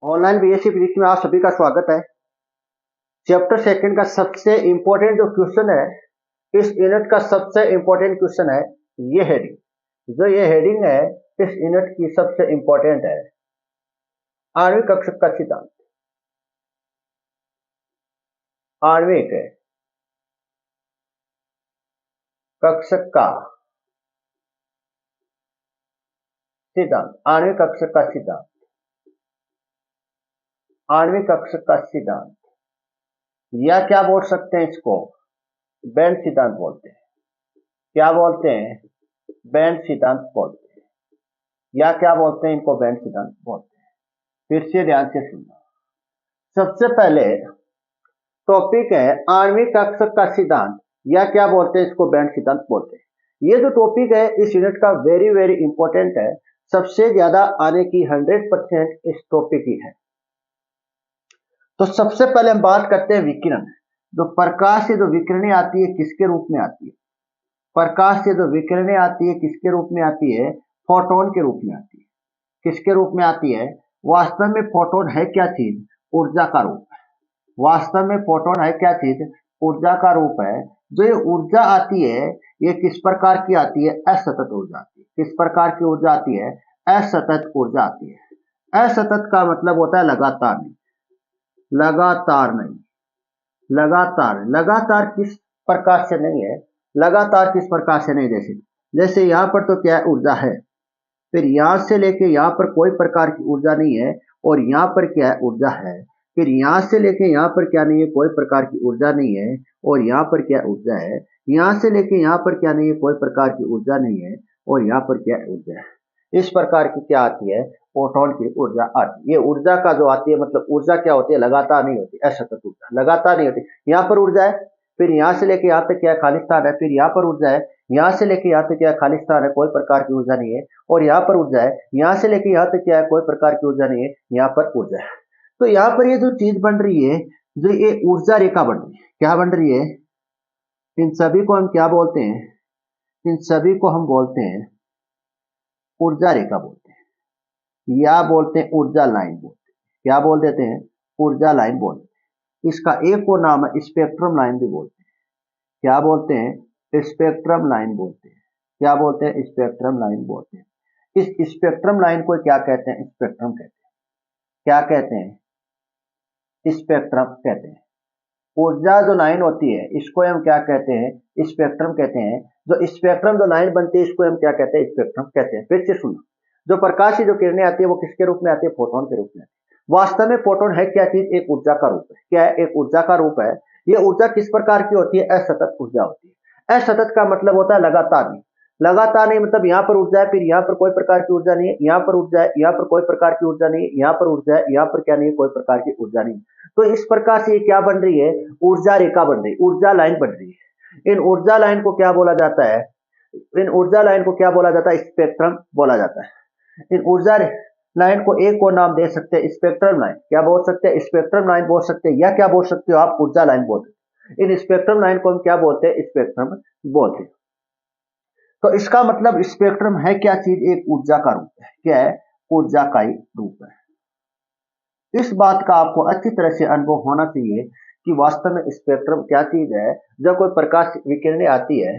Online BSc physics में आप सभी का स्वागत है। चैप्टर सेकंड का सबसे इंपॉर्टेंट जो क्वेश्चन है, इस यूनिट का सबसे इंपॉर्टेंट क्वेश्चन है ये हेडिंग। जो ये हेडिंग है इस यूनिट की सबसे इंपॉर्टेंट है, आणविक कक्षक का सिद्धांत। आणविक कक्षक का सिद्धांत, आणविक कक्षक का सिद्धांत, आणविक कक्षक का सिद्धांत, या क्या बोल सकते हैं इसको, बैंड सिद्धांत बोलते हैं। क्या बोलते हैं? बैंड सिद्धांत बोलते हैं, या क्या बोलते हैं इनको, बैंड सिद्धांत बोलते हैं। फिर से ध्यान से सुनना। सबसे पहले टॉपिक है आणविक कक्षक का सिद्धांत, या क्या बोलते हैं इसको, बैंड सिद्धांत बोलते हैं। ये जो टॉपिक है इस यूनिट का वेरी वेरी इंपॉर्टेंट है, सबसे ज्यादा आने की 100% इस टॉपिक की है। तो सबसे पहले हम बात करते हैं विकिरण। जो प्रकाश से जो विकिरणें आती है किसके रूप में आती है? प्रकाश से जो विकिरणें आती है किसके रूप में आती है? फोटोन के रूप में आती है। किसके रूप में आती है? वास्तव में फोटोन है क्या चीज? ऊर्जा का रूप है। वास्तव में फोटोन है क्या चीज? ऊर्जा का रूप है। जो ये ऊर्जा आती है ये किस प्रकार की आती है? असतत ऊर्जा आती है। किस प्रकार की ऊर्जा आती है? असतत ऊर्जा आती है। असतत का मतलब होता है लगातार नहीं, लगातार नहीं, लगातार। लगातार किस प्रकार से नहीं है? लगातार किस प्रकार से नहीं, जैसे जैसे यहाँ पर तो क्या ऊर्जा है, फिर यहां से लेके यहाँ पर कोई प्रकार की ऊर्जा नहीं है, और यहाँ पर क्या है? ऊर्जा है। फिर यहां से लेके यहाँ पर क्या नहीं है? कोई प्रकार की ऊर्जा नहीं है, और यहाँ पर क्या ऊर्जा है। यहां से लेके यहाँ पर क्या नहीं है? कोई प्रकार की ऊर्जा नहीं है, और यहाँ पर क्या ऊर्जा है। इस प्रकार की क्या आती है? फोटोन की ऊर्जा आती है। ये ऊर्जा का जो आती है, मतलब ऊर्जा क्या होती है? लगातार नहीं होती, असतत ऊर्जा लगातार नहीं होती। यहाँ पर ऊर्जा है, फिर यहाँ से लेके यहाँ तक क्या है? खाली स्थान है। फिर यहाँ पर ऊर्जा है, यहाँ से लेके यहाँ तक क्या है? खाली स्थान है, कोई प्रकार की ऊर्जा नहीं है। और यहाँ पर ऊर्जा है, यहाँ से लेके यहाँ तक क्या है? कोई प्रकार की ऊर्जा नहीं है, यहाँ पर ऊर्जा है। तो यहाँ पर ये जो चीज बन रही है, जो ये ऊर्जा रेखा बन रही है, क्या बन रही है? इन सभी को हम क्या बोलते हैं? इन सभी को हम बोलते हैं ऊर्जा रेखा बोलते हैं, या बोलते हैं ऊर्जा लाइन बोलते हैं। क्या बोल देते हैं? ऊर्जा लाइन बोलते हैं। इसका एक और नाम है स्पेक्ट्रम लाइन भी बोलते हैं। क्या बोलते हैं? स्पेक्ट्रम लाइन बोलते हैं। क्या बोलते हैं? स्पेक्ट्रम लाइन बोलते हैं। इस स्पेक्ट्रम लाइन को क्या कहते हैं? स्पेक्ट्रम कहते हैं। क्या कहते हैं? स्पेक्ट्रम कहते हैं। ऊर्जा जो लाइन होती है इसको हम क्या कहते हैं? स्पेक्ट्रम कहते हैं। जो स्पेक्ट्रम जो लाइन बनती है इसको हम क्या कहते हैं? स्पेक्ट्रम कहते हैं। फिर से सुनो। जो प्रकाश की जो किरणें आती है वो किसके रूप में आती है? फोटोन के रूप में आती है। वास्तव में फोटोन है क्या चीज? एक ऊर्जा का रूप है। क्या है? एक ऊर्जा का रूप है। ये ऊर्जा किस प्रकार की होती है? असतत ऊर्जा होती है। असतत का मतलब होता है लगातार नहीं। लगातार नहीं मतलब यहाँ पर ऊर्जा है, फिर यहाँ पर कोई प्रकार की ऊर्जा नहीं है, यहाँ पर ऊर्जा है, यहाँ पर कोई प्रकार की ऊर्जा नहीं है, यहाँ पर ऊर्जा है, यहाँ पर क्या नहीं है? कोई प्रकार की ऊर्जा नहीं। तो इस प्रकार से ये क्या बन रही है? ऊर्जा रेखा बन रही है, ऊर्जा लाइन बन रही है। इन ऊर्जा लाइन को क्या बोला जाता है? इन ऊर्जा लाइन को क्या बोला जाता है? स्पेक्ट्रम बोला जाता है। इन ऊर्जा लाइन को एक और नाम दे सकते हैं, स्पेक्ट्रम लाइन। क्या बोल सकते हैं? स्पेक्ट्रम लाइन बोल सकते हैं, या क्या बोल सकते हो आप? ऊर्जा लाइन बोलते हैं। इन स्पेक्ट्रम लाइन को हम क्या बोलते हैं? स्पेक्ट्रम बोलते हैं। तो इसका मतलब स्पेक्ट्रम है क्या चीज? एक ऊर्जा का रूप है। क्या है? ऊर्जा का ही रूप है। इस बात का आपको अच्छी तरह से अनुभव होना चाहिए कि वास्तव में स्पेक्ट्रम क्या चीज है। जब कोई प्रकाश विकिरणें आती है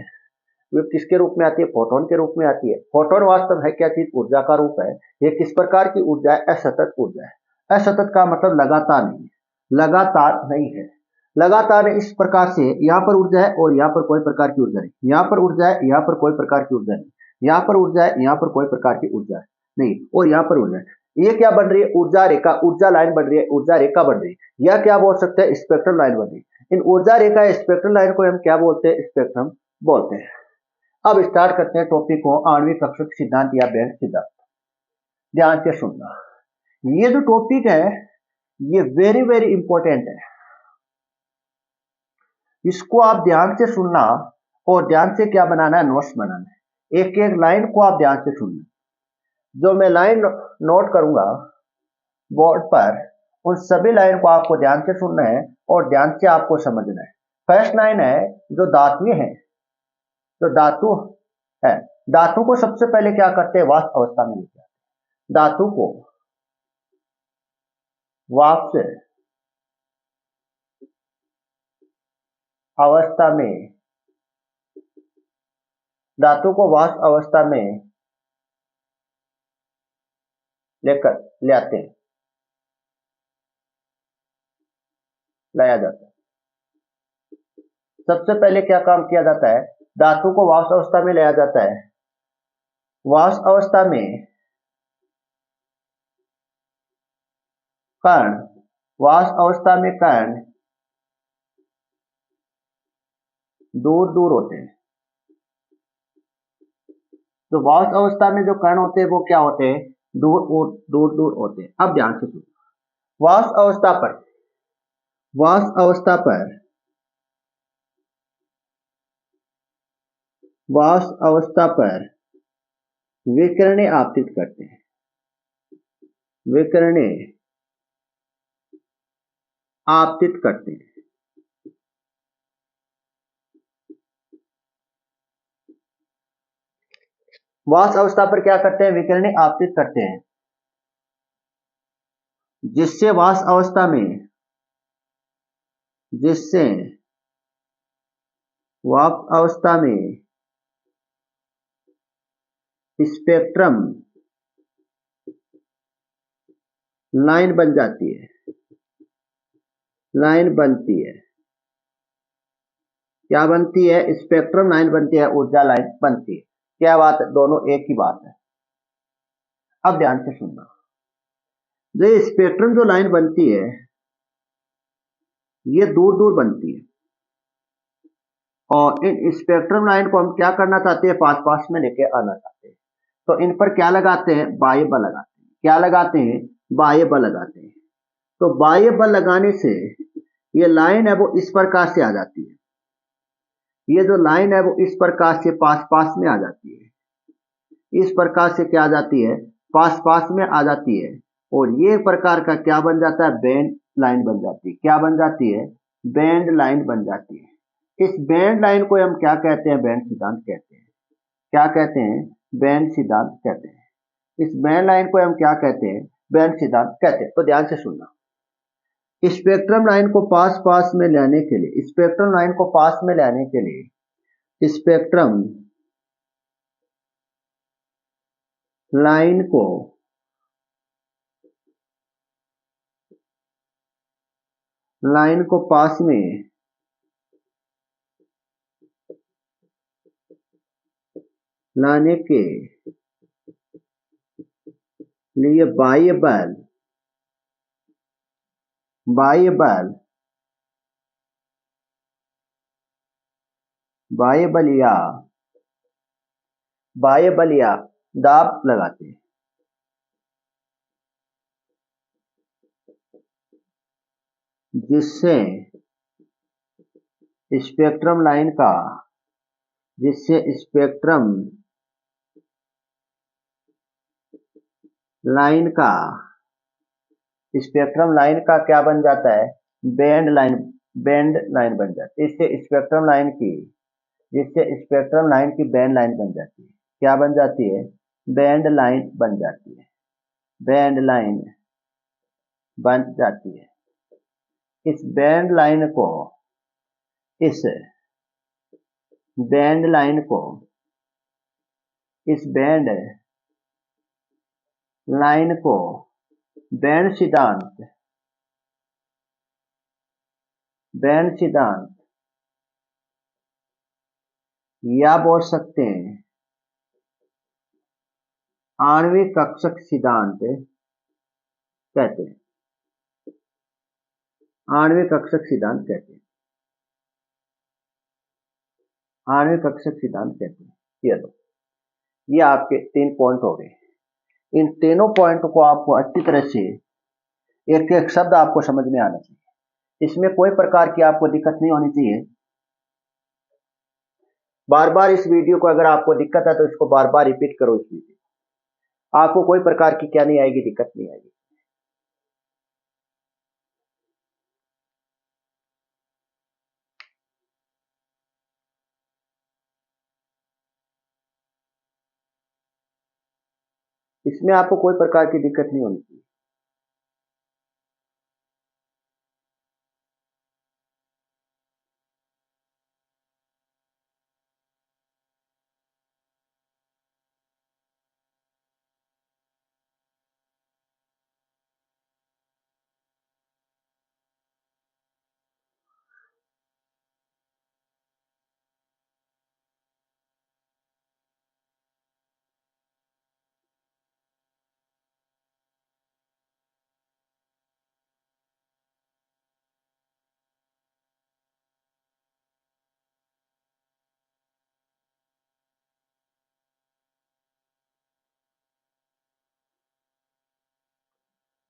वे किसके रूप में आती है? फोटोन के रूप में आती है। फोटोन वास्तव है क्या चीज? ऊर्जा का रूप है। ये किस प्रकार की ऊर्जा है? असतत ऊर्जा है। असतत का मतलब लगातार नहीं है, लगातार नहीं है। लगातार इस प्रकार से यहाँ पर ऊर्जा है और यहाँ पर कोई प्रकार की ऊर्जा नहीं, यहाँ पर ऊर्जा है, यहाँ पर कोई प्रकार की ऊर्जा नहीं, यहाँ पर ऊर्जा है, यहाँ पर कोई प्रकार की ऊर्जा नहीं, और यहाँ पर ऊर्जा है। ये क्या बन रही है? ऊर्जा रेखा, ऊर्जा लाइन बन रही है, ऊर्जा रेखा बन रही है, या क्या बोल सकते हैं? स्पेक्ट्रम लाइन बन रही है। इन ऊर्जा रेखा स्पेक्ट्रम लाइन को हम क्या बोलते हैं? स्पेक्ट्रम बोलते हैं। अब स्टार्ट करते हैं टॉपिक को, आणविक कक्षक सिद्धांत या बैंड सिद्धांत। ध्यान से सुनना। ये जो टॉपिक है ये वेरी वेरी इंपॉर्टेंट है, इसको आप ध्यान से सुनना और ध्यान से क्या बनाना है? नोट्स बनाना है। एक एक लाइन को आप ध्यान से सुनना। जो मैं लाइन नोट करूंगा बोर्ड पर, उन सभी लाइन को आपको ध्यान से सुनना है और ध्यान से आपको समझना है। फर्स्ट लाइन है जो धातुएं हैं, जो धातु है, धातु को सबसे पहले क्या करते हैं? वाष्प अवस्था में लेते हैं। धातु को वाष्प अवस्था में, धातु को वाष्प अवस्था में लेकर ले आते हैं, लाया जाता है। सबसे पहले क्या काम किया जाता है, धातु को वाष्प अवस्था में लाया जाता है। वाष्प अवस्था में कण, वाष्प अवस्था में कण दूर दूर होते हैं। तो वाष्प अवस्था में जो कण होते हैं वो क्या होते हैं, दूर दूर होते हैं। अब ध्यान से सुनो, वाष्प अवस्था पर, वाष्प अवस्था पर, वाष्प अवस्था पर विकिरण आपतित करते हैं, विकिरण आपतित करते हैं। वाष्प अवस्था पर क्या करते हैं, विकिरण आपतित करते हैं, जिससे वाष्प अवस्था में, जिससे वाष्प अवस्था में स्पेक्ट्रम लाइन बन जाती है, लाइन बनती है। क्या बनती है, स्पेक्ट्रम लाइन बनती है, ऊर्जा लाइन बनती है। क्या बात है, दोनों एक ही बात है। अब ध्यान से सुनना, ये स्पेक्ट्रम जो लाइन बनती है ये दूर दूर बनती है, और इन स्पेक्ट्रम लाइन को हम क्या करना चाहते हैं, पास पास में लेके आना चाहते हैं। तो इन पर क्या लगाते हैं, बाह्य बल लगाते हैं। क्या लगाते हैं, बाह्य बल लगाते हैं। तो बाह्य बल लगाने से ये लाइन है वो इस प्रकार से आ जाती है, ये जो लाइन है वो इस प्रकार से पास पास में आ जाती है, इस प्रकार से क्या आ जाती है, पास पास में आ जाती है। और ये प्रकार का क्या बन जाता है, बैंड लाइन बन जाती है। क्या बन जाती है, बैंड लाइन बन जाती है। इस बैंड लाइन को हम क्या कहते हैं, बैंड सिद्धांत कहते हैं। क्या कहते हैं, बैंड सिद्धांत कहते हैं। इस बैंड लाइन को हम क्या कहते हैं, बैंड सिद्धांत कहते हैं। तो ध्यान से सुनना, स्पेक्ट्रम लाइन को पास पास में लाने के लिए, स्पेक्ट्रम लाइन को पास में लाने के लिए स्पेक्ट्रम लाइन को पास में लाने के लिए बाह्य बल, बाह्य बल, बाह्य बल या बाह्य बल या दाब लगाते हैं, जिससे स्पेक्ट्रम लाइन का, जिससे स्पेक्ट्रम लाइन का, स्पेक्ट्रम लाइन का क्या बन जाता है, बैंड लाइन, बैंड लाइन बन जाती है। इससे स्पेक्ट्रम लाइन की, जिससे स्पेक्ट्रम लाइन की बैंड लाइन बन जाती है। क्या बन जाती है, बैंड लाइन बन जाती है, बैंड लाइन बन जाती है। इस बैंड लाइन को, इस बैंड लाइन को, इस बैंड लाइन को बैंड सिद्धांत, बैंड सिद्धांत या बोल सकते हैं आणविक कक्षक सिद्धांत कहते हैं, आणविक कक्षक सिद्धांत कहते हैं, आणविक कक्षक सिद्धांत कहते हैं। ये लो, ये आपके 3 पॉइंट हो गए। इन तीनों पॉइंट को आपको अच्छी तरह से एक एक शब्द आपको समझ में आना चाहिए, इसमें कोई प्रकार की आपको दिक्कत नहीं होनी चाहिए। बार बार इस वीडियो को, अगर आपको दिक्कत है तो इसको बार बार रिपीट करो। इस वीडियो आपको कोई प्रकार की क्या नहीं आएगी, दिक्कत नहीं आएगी। इसमें आपको कोई प्रकार की दिक्कत नहीं होनी चाहिए।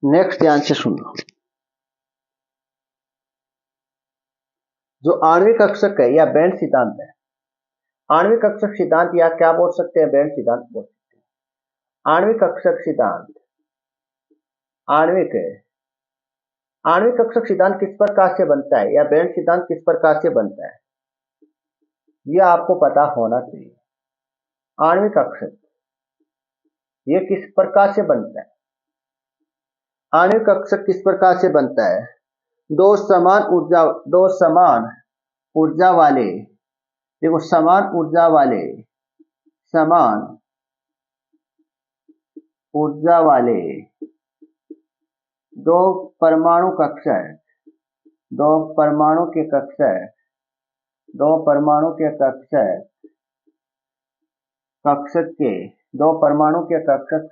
नेक्स्ट ध्यान से सुनना। जो आणविक कक्षक है या बैंड सिद्धांत है, आणविक कक्षक सिद्धांत या क्या बोल सकते हैं, बैंड सिद्धांत बोल सकते हैं। आणविक कक्षक सिद्धांत, आणविक आणविक कक्षक सिद्धांत किस प्रकार से बनता है या बैंड सिद्धांत किस प्रकार से बनता है, यह आपको पता होना चाहिए। आणविक कक्षक ये किस प्रकार से बनता है, आणविक कक्षक किस प्रकार से बनता है। दो समान ऊर्जा वाले, देखो समान ऊर्जा वाले दो परमाणु कक्षक, दो परमाणु के कक्षक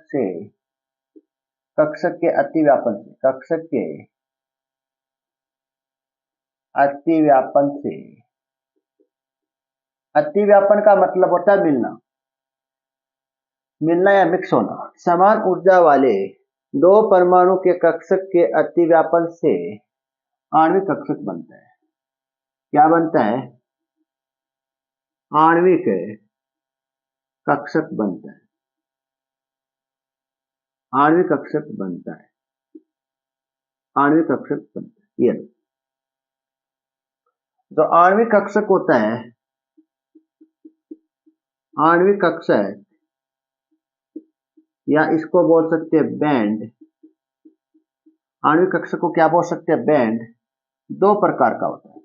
से कक्षक के अतिव्यापन का मतलब होता है मिलना या मिक्स होना। समान ऊर्जा वाले दो परमाणु के कक्षक के अतिव्यापन से आणविक कक्षक बनता है। क्या बनता है, आणविक कक्षक बनता है। आणविक कक्षक बनता है। ये जो आणविक कक्षक होता है, आणविक कक्षक या इसको बोल सकते हैं बैंड, आणविक कक्षक को क्या बोल सकते हैं, बैंड, दो प्रकार का होता है।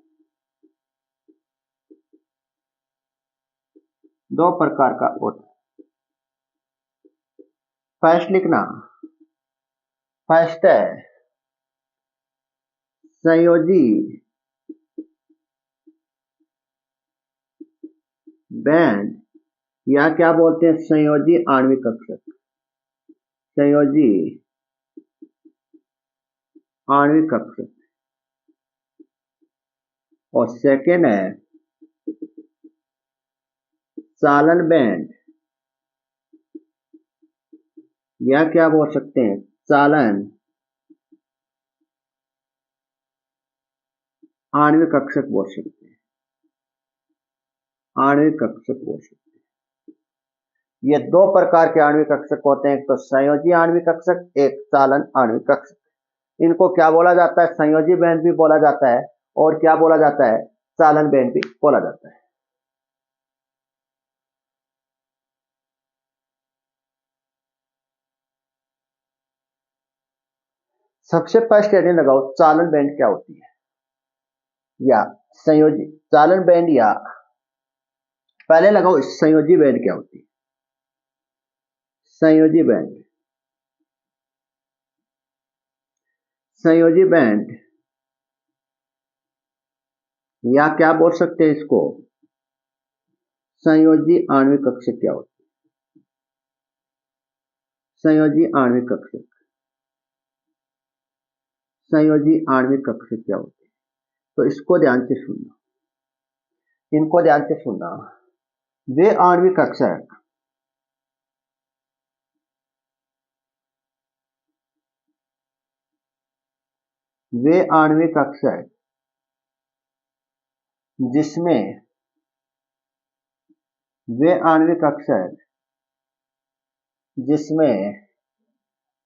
फर्स्ट लिखना, फर्स्ट है संयोजी बैंड या क्या बोलते हैं, संयोजी आणविक कक्षक, संयोजी आणविक कक्षक। और सेकेंड है चालन बैंड या क्या बोल सकते हैं, चालन आणविक कक्षक बोल सकते हैं, आणविक कक्षक बोल सकते हैं। ये दो प्रकार के आणविक कक्षक होते हैं, एक तो संयोजी आणविक कक्षक, एक चालन आणविक कक्षक। इनको क्या बोला जाता है, संयोजी बैंड भी बोला जाता है और क्या बोला जाता है, चालन बैंड भी बोला जाता है। सबसे फर्स्ट हेडिंग लगाओ, चालन बैंड क्या होती है या संयोजी चालन बैंड, या पहले लगाओ संयोजी बैंड क्या होती है। संयोजी बैंड या क्या बोल सकते हैं इसको, संयोजी आणविक कक्षक क्या होती है, संयोजी आणविक कक्षक क्या होती है। तो इसको ध्यान से सुनना, इनको ध्यान से सुनना। वे आणविक कक्षक जिसमें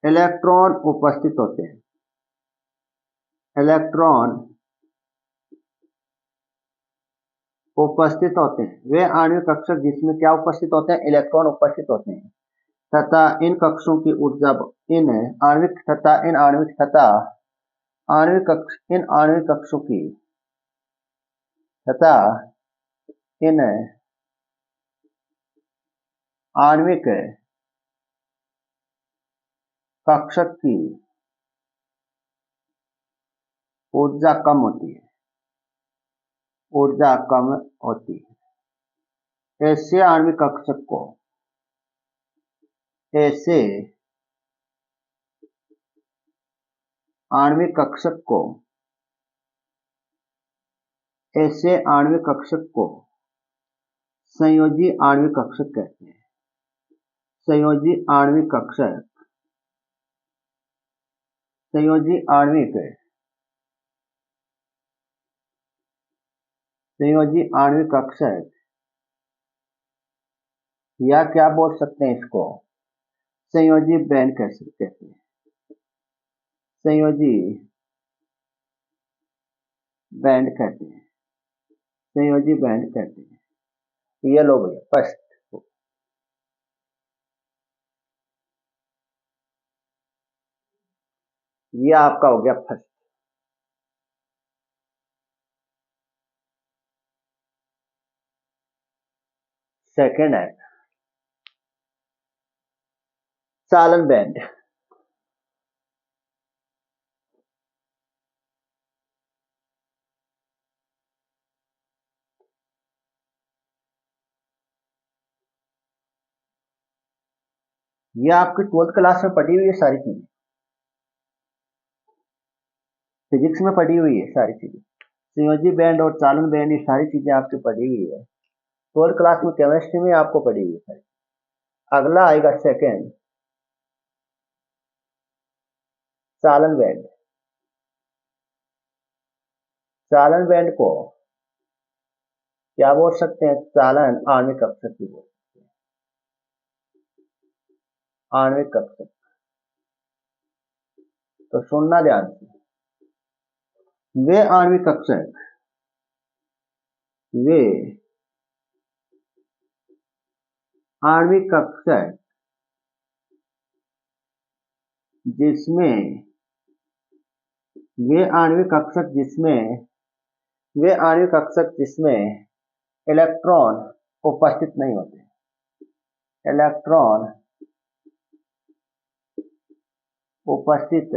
इलेक्ट्रॉन उपस्थित होते हैं, वे आणविक कक्षक जिसमें क्या उपस्थित होते हैं, इलेक्ट्रॉन उपस्थित होते हैं तथा इन कक्षों की ऊर्जा इन आणविक कक्षक की ऊर्जा कम होती है, ऐसे आणविक कक्षक को संयोजी आणविक कक्षक कहते हैं। संयोजी आणविक कक्षक संयोजी आणविक कक्षक, या क्या बोल सकते हैं इसको, संयोजी बैंड कह सकते हैं। संयोजी बैंड कहते हैं, संयोजी बैंड कहते हैं। ये लो भैया फर्स्ट, ये आपका हो गया फर्स्ट। सेकंड है चालन बैंड। ये आपकी 12th क्लास में पढ़ी हुई है सारी चीजें, फिजिक्स में पढ़ी हुई है सारी चीजें। संयोजी बैंड और चालन बैंड ये सारी चीजें आपकी पढ़ी हुई है 12th क्लास में, केमिस्ट्री में आपको पढ़ी हुई है सारी। अगला आएगा सेकंड चालन बैंड। चालन बैंड को क्या बोल सकते हैं, चालन आणविक कक्षक भी बोल सकते हैं, आणविक कक्षक। तो सुनना ध्यान से, वे आणविक कक्षक, वे आणविक कक्षक जिसमें, वे आणविक कक्षक जिसमें, वे आणविक कक्षक जिसमें इलेक्ट्रॉन उपस्थित नहीं होते, इलेक्ट्रॉन उपस्थित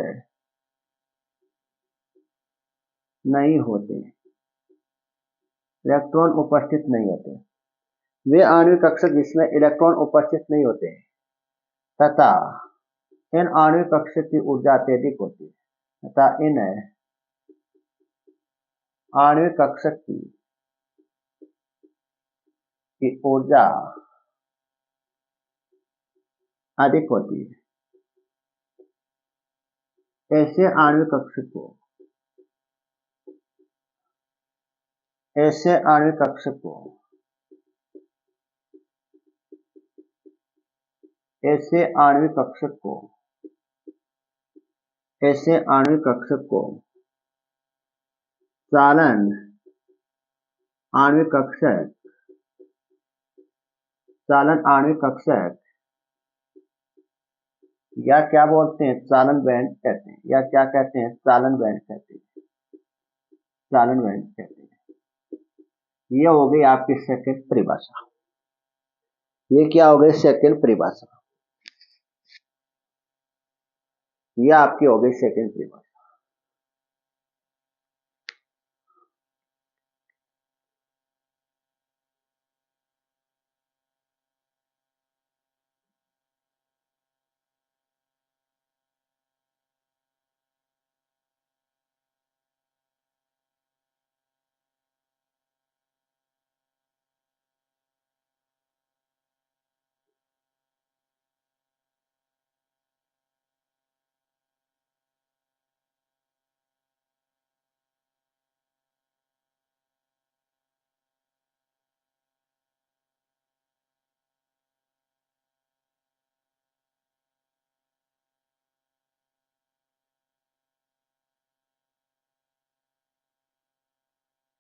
नहीं होते, इलेक्ट्रॉन उपस्थित नहीं होते। वे आणविक कक्षक जिसमें इलेक्ट्रॉन उपस्थित नहीं होते तथा इन आणविक कक्षक की ऊर्जा अत्यधिक होती है, तथा इन आणविक कक्षक की ऊर्जा अधिक होती है। ऐसे आणविक कक्षक को, ऐसे आणविक कक्षक को, ऐसे आणविक कक्षक को, ऐसे आणविक कक्षक को चालन आणविक कक्षक, चालन आणविक कक्षक या क्या बोलते हैं, चालन बैंड कहते हैं, या क्या कहते हैं, चालन बैंड कहते हैं, चालन बैंड कहते हैं। ये हो गई आपकी सेकंड परिभाषा। ये क्या हो गई, सेकंड परिभाषा। ये आपकी हो गई सेकंड परिभाषा।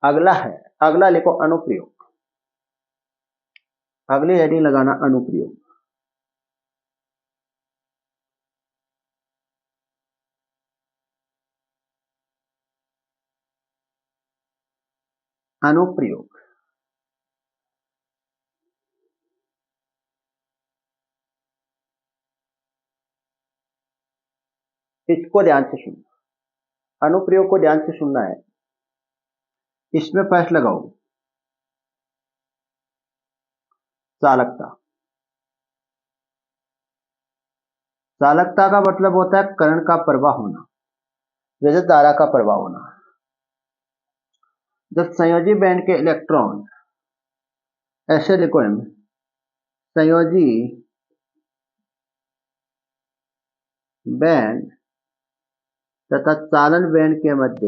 अगला है, अगला लिखो अनुप्रयोग। अगली हेडिंग लगाना अनुप्रयोग। अनुप्रयोग, इसको ध्यान से सुनना, अनुप्रयोग को ध्यान से सुनना है। इसमें फर्स्ट लगाओ चालकता। चालकता का मतलब होता है करंट का प्रवाह होना, विद्युत धारा का प्रवाह होना। जब संयोजी बैंड के इलेक्ट्रॉन, ऐसे लिखो इनमें, संयोजी बैंड तथा चालन बैंड के मध्य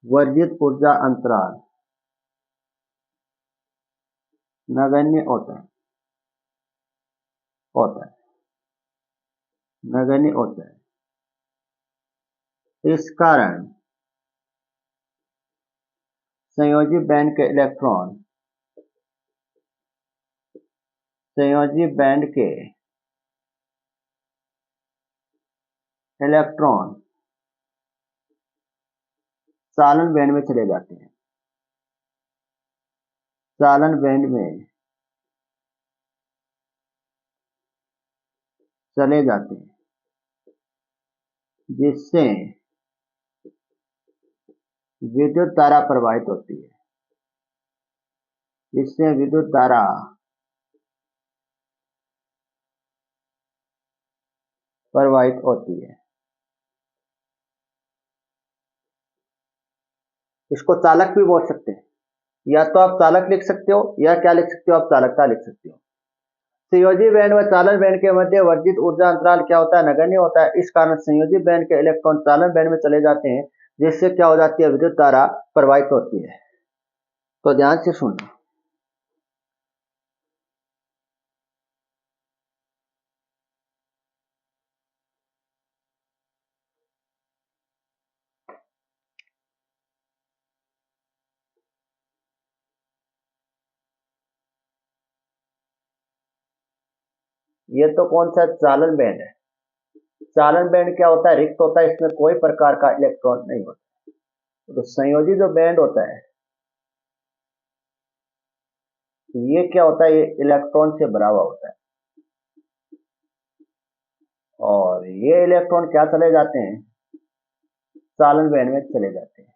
वर्जित ऊर्जा अंतराल नगण्य होता है। इस कारण संयोजी बैंड के इलेक्ट्रॉन चालन बैंड में चले जाते हैं। जिससे विद्युत धारा प्रवाहित होती है। इसको चालक भी बोल सकते हैं। या तो आप चालक लिख सकते हो या क्या लिख सकते हो, आप चालकता लिख सकते हो। संयोजी बैंड व चालन बैंड के मध्य वर्जित ऊर्जा अंतराल क्या होता है? नगण्य होता है। इस कारण संयोजी बैंड के इलेक्ट्रॉन चालन बैंड में चले जाते हैं, जिससे क्या हो जाती है? विद्युत धारा प्रवाहित होती है। तो ध्यान से सुनना। ये तो कौन सा चालन बैंड है? चालन बैंड क्या होता है? रिक्त होता है, इसमें कोई प्रकार का इलेक्ट्रॉन नहीं होता। तो संयोजी जो बैंड होता है ये क्या होता है? ये इलेक्ट्रॉन से भरा हुआ होता है और ये इलेक्ट्रॉन क्या चले जाते हैं? चालन बैंड में चले जाते हैं।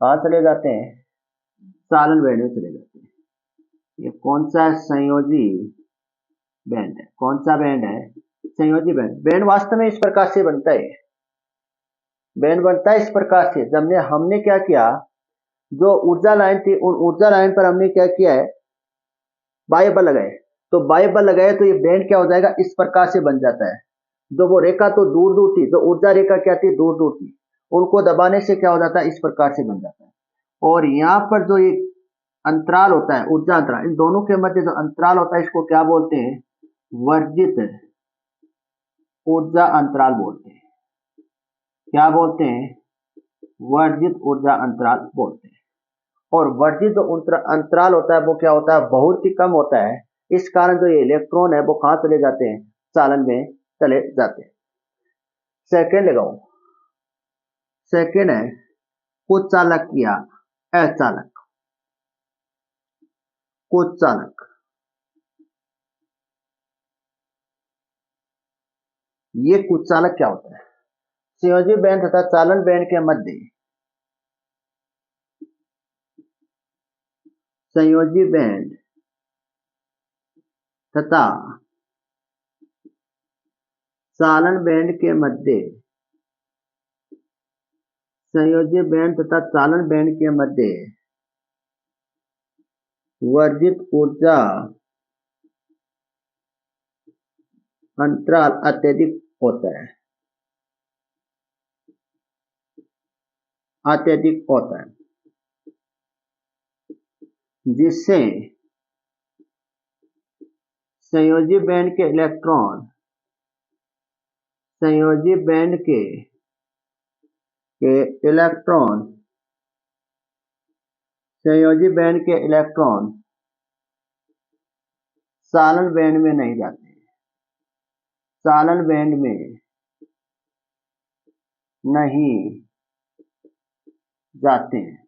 कहाँ चले जाते हैं? चालन बैंड में चले जाते हैं। ये कौन सा संयोजी बैंड है? कौन सा बैंड है? संयोजी बैंड। बैंड वास्तव में इस प्रकार से बनता है। बैंड बनता है इस प्रकार से। जब हमने क्या किया, जो ऊर्जा लाइन थी उन ऊर्जा लाइन पर हमने क्या किया है? बाह्य बल लगाए। तो बाह्य बल लगाए तो ये बैंड क्या हो जाएगा? इस प्रकार से बन जाता है। जो वो रेखा तो दूर दूर थी, जो ऊर्जा रेखा क्या थी? दूर दूर थी, उनको दबाने से क्या हो जाता है? इस प्रकार से बन जाता है। और यहाँ पर जो ये अंतराल होता है, ऊर्जा अंतराल, इन दोनों के मध्य जो अंतराल होता है इसको क्या बोलते हैं? वर्जित ऊर्जा अंतराल बोलते हैं। क्या बोलते हैं? वर्जित ऊर्जा अंतराल बोलते हैं। और वर्जित जो अंतराल होता है वो क्या होता है? बहुत ही कम होता है। इस कारण जो ये इलेक्ट्रॉन है वो कहाँ चले जाते हैं? चालन में चले जाते हैं। सेकेंड लगाओ। सेकेंड है कुचालक या अचालक। कुचालक, ये कुचालक क्या होता है? संयोजी बैंड तथा चालन बैंड के मध्य संयोजी बैंड तथा चालन बैंड के मध्य संयोजी बैंड तथा चालन बैंड के मध्य वर्जित ऊर्जा अंतराल अत्यधिक होता है। जिससे संयोजी बैंड के इलेक्ट्रॉन संयोजी बैंड के इलेक्ट्रॉन संयोजी बैंड के इलेक्ट्रॉन चालन बैंड में नहीं जाते। चालन बैंड में नहीं जाते हैं।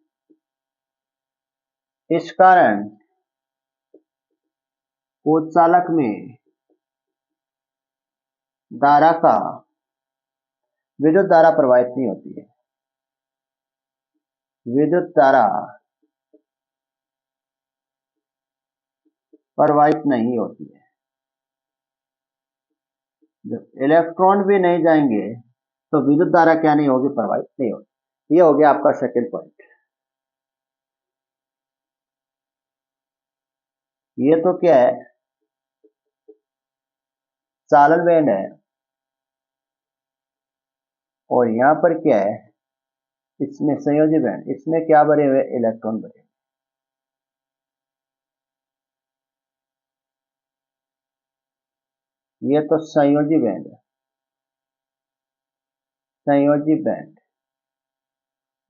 इस कारण कुचालक में धारा का विद्युत धारा प्रवाहित नहीं होती है। विद्युत धारा प्रवाहित नहीं होती है। जब इलेक्ट्रॉन भी नहीं जाएंगे तो विद्युत धारा क्या नहीं होगी, प्रवाहित नहीं होगी। ये हो गया आपका सेकंड पॉइंट। ये तो क्या है, चालन बैंड है, और यहां पर क्या है, इसमें संयोजी बैंड, इसमें क्या भरे हुए, इलेक्ट्रॉन भरे। ये तो संयोजी बैंड है, संयोजी बैंड,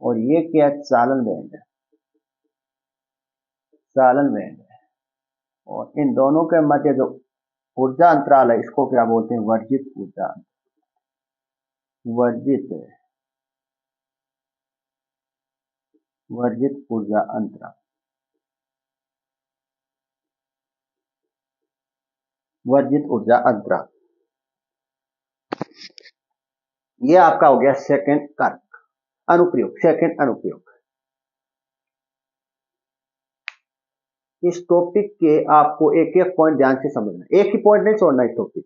और ये क्या है, चालन बैंड है, चालन बैंड है। और इन दोनों के मध्य जो ऊर्जा अंतराल है, इसको क्या बोलते हैं, वर्जित ऊर्जा, वर्जित वर्जित ऊर्जा अंतराल, वर्जित ऊर्जा अंतराल। ये आपका हो गया सेकंड कारक, अनुप्रयोग, सेकंड अनुप्रयोग। इस टॉपिक के आपको एक एक पॉइंट ध्यान से समझना, एक ही पॉइंट नहीं छोड़ना इस टॉपिक।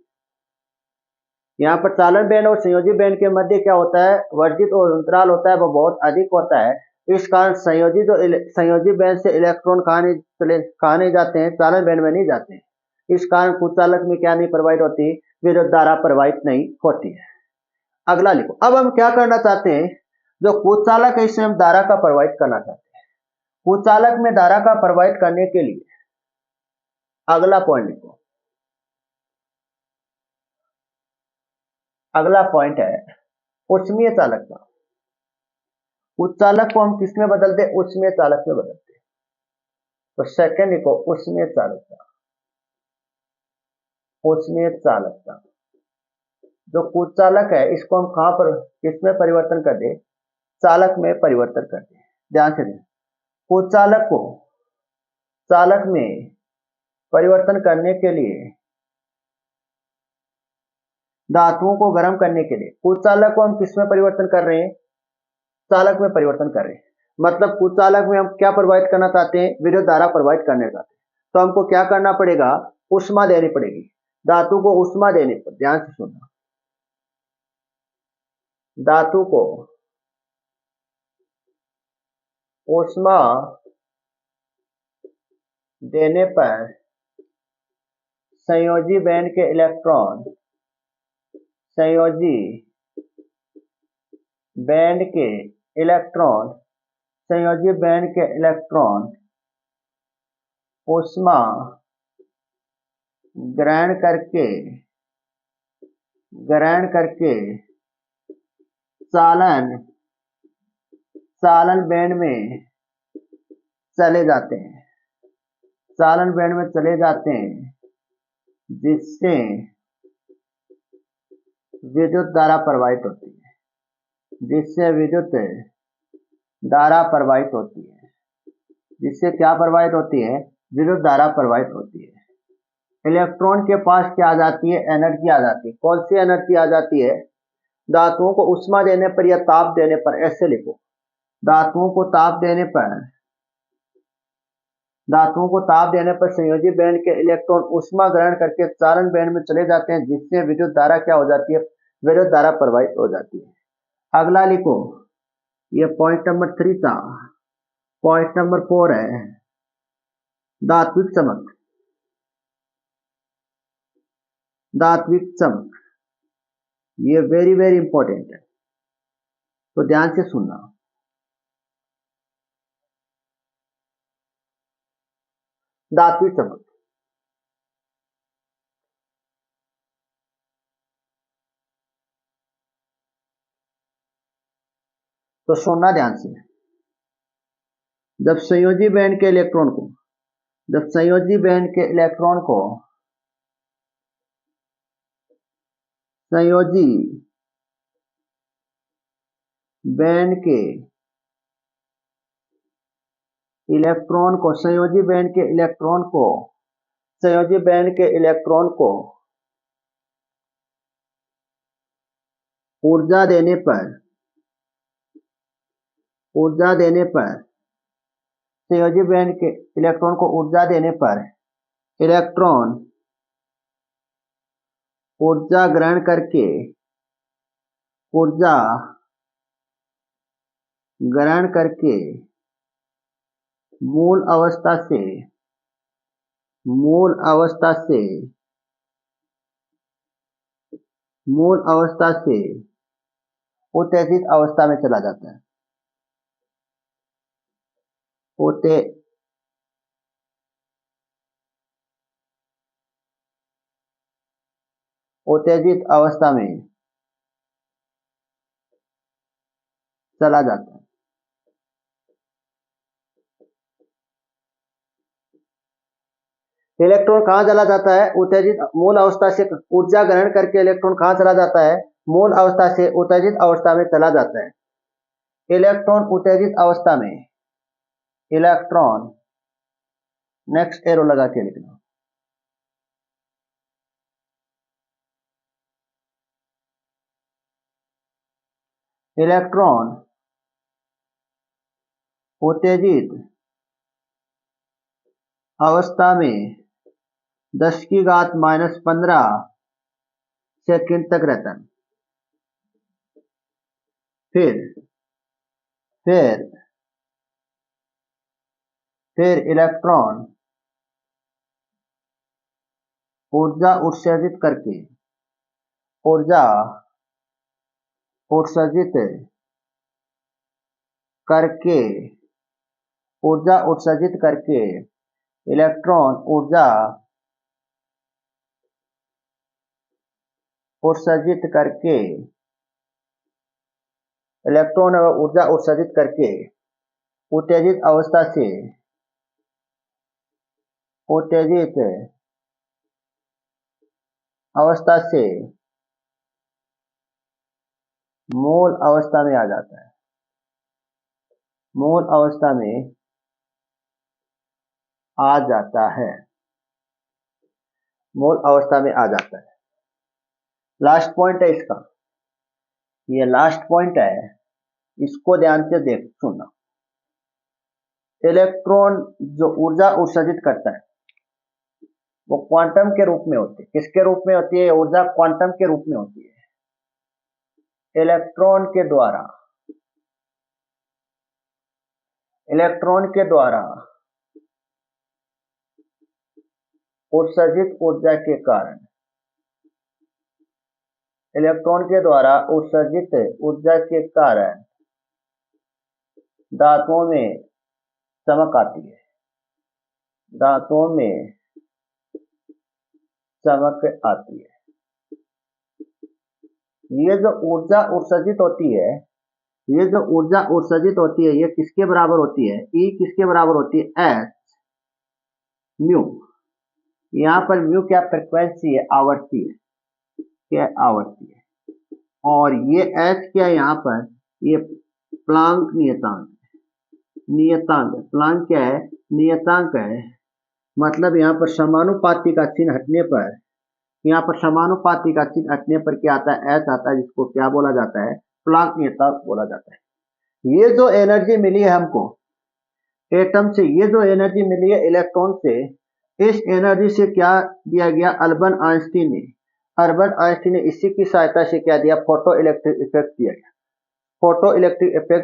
यहाँ पर चालन बैंड और संयोजी बैंड के मध्य क्या होता है, वर्जित और अंतराल होता है, वो बहुत अधिक होता है। इस कारण संयोजी बैंड से इलेक्ट्रॉन कहाँ नहीं जाते हैं, चालन बैंड में नहीं जाते हैं। इस कारण कुचालक में क्या नहीं प्रवाहित होती, विद्युत धारा प्रवाहित नहीं होती है। अगला लिखो। अब हम क्या करना चाहते हैं, जो कुचालक है इसमें हम धारा का प्रवाहित करना चाहते हैं। कुचालक में धारा का प्रवाहित करने के लिए अगला पॉइंट लिखो। अगला पॉइंट है उष्मीय चालकता। कुचालक को हम किस में बदलते हैं, उष्मीय चालक में बदलते हैं। तो सेकंड लिखो, उष्मीय चालकता, उष्मीय चालकता। जो कुचालक है इसको हम कहां पर, किसमें परिवर्तन कर दे, चालक में परिवर्तन कर दे। ध्यान से दें, कुचालक को चालक में परिवर्तन करने के लिए, धातुओं को गर्म करने के लिए कुचालक को हम किसमें परिवर्तन कर रहे हैं, चालक में परिवर्तन कर रहे हैं। मतलब कुचालक में हम क्या प्रवाहित करना चाहते हैं, विद्युत धारा प्रवाहित करना चाहते हैं। तो हमको क्या करना पड़ेगा, ऊष्मा देनी पड़ेगी, धातु को ऊष्मा देने पर, ध्यान से सुनना, धातु को ऊष्मा देने पर संयोजी बैंड के इलेक्ट्रॉन, संयोजी बैंड के इलेक्ट्रॉन, संयोजी बैंड के इलेक्ट्रॉन ऊष्मा ग्रहण करके चालन बैंड में चले जाते हैं, चालन बैंड में चले जाते हैं, जिससे विद्युत धारा प्रवाहित होती है, जिससे विद्युत धारा प्रवाहित होती है, जिससे क्या प्रवाहित होती है, विद्युत धारा प्रवाहित होती है। इलेक्ट्रॉन के पास क्या आ जाती है, एनर्जी आ जाती है। कौन सी एनर्जी आ जाती है, धातुओं को ऊष्मा देने पर या ताप देने पर, ऐसे लिखो, धातुओं को ताप देने पर, धातुओं को ताप देने पर संयोजी बैंड के इलेक्ट्रॉन ऊष्मा ग्रहण करके चालन बैंड में चले जाते हैं, जिससे विद्युत धारा क्या हो जाती है, विद्युत धारा प्रवाहित हो जाती है। अगला लिखो, ये पॉइंट नंबर 3 था। पॉइंट नंबर 4 है धात्विक चमक, धात्विक चमक। ये वेरी वेरी इंपॉर्टेंट है, तो ध्यान से सुनना। धात्विक चमक, तो सुनना ध्यान से। जब संयोजी बैंड के इलेक्ट्रॉन को, जब संयोजी बैंड के इलेक्ट्रॉन को संयोजी बैंड के इलेक्ट्रॉन को, संयोजी बैंड के इलेक्ट्रॉन को, संयोजी बैंड के इलेक्ट्रॉन को ऊर्जा देने पर, ऊर्जा देने पर, संयोजी बैंड के इलेक्ट्रॉन को ऊर्जा देने पर इलेक्ट्रॉन ऊर्जा ग्रहण करके ऊर्जा ग्रहण करके मूल अवस्था से मूल अवस्था से मूल अवस्था से उत्तेजित अवस्था में चला जाता है। उत्तेजित अवस्था में चला जाता है। इलेक्ट्रॉन कहां चला जाता है? उत्तेजित मूल अवस्था से ऊर्जा ग्रहण करके इलेक्ट्रॉन कहां चला जाता है? मूल अवस्था से उत्तेजित अवस्था में चला जाता है। इलेक्ट्रॉन उत्तेजित अवस्था में इलेक्ट्रॉन, नेक्स्ट एरो लगा के लिखना, इलेक्ट्रॉन उत्तेजित अवस्था में 10⁻⁻15 सेकंड तक रहता है। फिर इलेक्ट्रॉन ऊर्जा उत्सर्जित करके ऊर्जा उत्सर्जित करके इलेक्ट्रॉन ऊर्जा उत्सर्जित करके इलेक्ट्रॉन ऊर्जा उत्सर्जित करके उत्तेजित अवस्था से मूल अवस्था में आ जाता है। मूल अवस्था में आ जाता है। मूल अवस्था में आ जाता है। लास्ट पॉइंट है इसका, ये लास्ट पॉइंट है, इसको ध्यान से देख सुनना। इलेक्ट्रॉन जो ऊर्जा उत्सर्जित करता है वो क्वांटम के रूप में होती है। किसके रूप में होती है? ऊर्जा क्वांटम के रूप में होती है। इलेक्ट्रॉन के द्वारा उत्सर्जित ऊर्जा के कारण धातुओं में चमक आती है। ये जो ऊर्जा उत्सर्जित होती है ये किसके बराबर होती है? E किसके बराबर होती है? H mu. यहाँ पर म्यू क्या फ्रिक्वेंसी है? आवृत्ति है। क्या आवृत्ति है? और ये H क्या है? यहाँ पर ये प्लांक नियतांक। प्लांक क्या है? नियतांक है। मतलब यहाँ पर समानुपाती का चिन्ह हटने पर क्या आता है? H आता है, जिसको क्या बोला जाता है? प्लांक नियतांक बोला जाता है। ये जो एनर्जी मिली है हमको एटम से, ये जो एनर्जी मिली है इलेक्ट्रॉन से, इस एनर्जी से क्या दिया गया? अल्बर्ट आइंस्टीन ने इसी की सहायता से क्या दिया? फोटो इलेक्ट्रिक इफेक्ट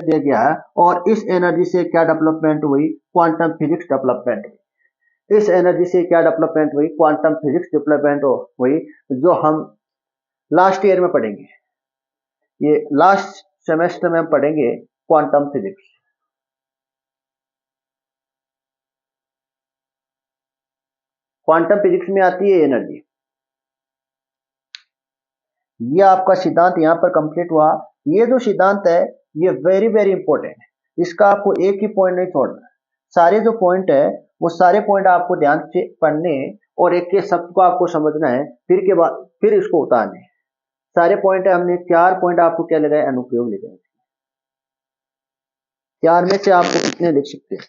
दिया गया। और इस एनर्जी से क्या डेवलपमेंट हुई? क्वांटम फिजिक्स डेवलपमेंट हुई। जो हम लास्ट ईयर में पढ़ेंगे। ये लास्ट सेमेस्टर में हम पढ़ेंगे क्वांटम फिजिक्स। क्वांटम फिजिक्स में आती है एनर्जी। ये आपका सिद्धांत यहाँ पर कंप्लीट हुआ। ये जो सिद्धांत है ये वेरी वेरी इंपॉर्टेंट है। इसका आपको एक ही पॉइंट नहीं छोड़ना। सारे जो पॉइंट है वो सारे पॉइंट आपको ध्यान से पढ़ने और एक एक शब्द को आपको समझना है, फिर इसको उतारने। सारे पॉइंट है, हमने 4 पॉइंट आपको क्या लगाए? अनुप्रयोग लगाए। 4 में से आपको कितने लिख सकते हैं?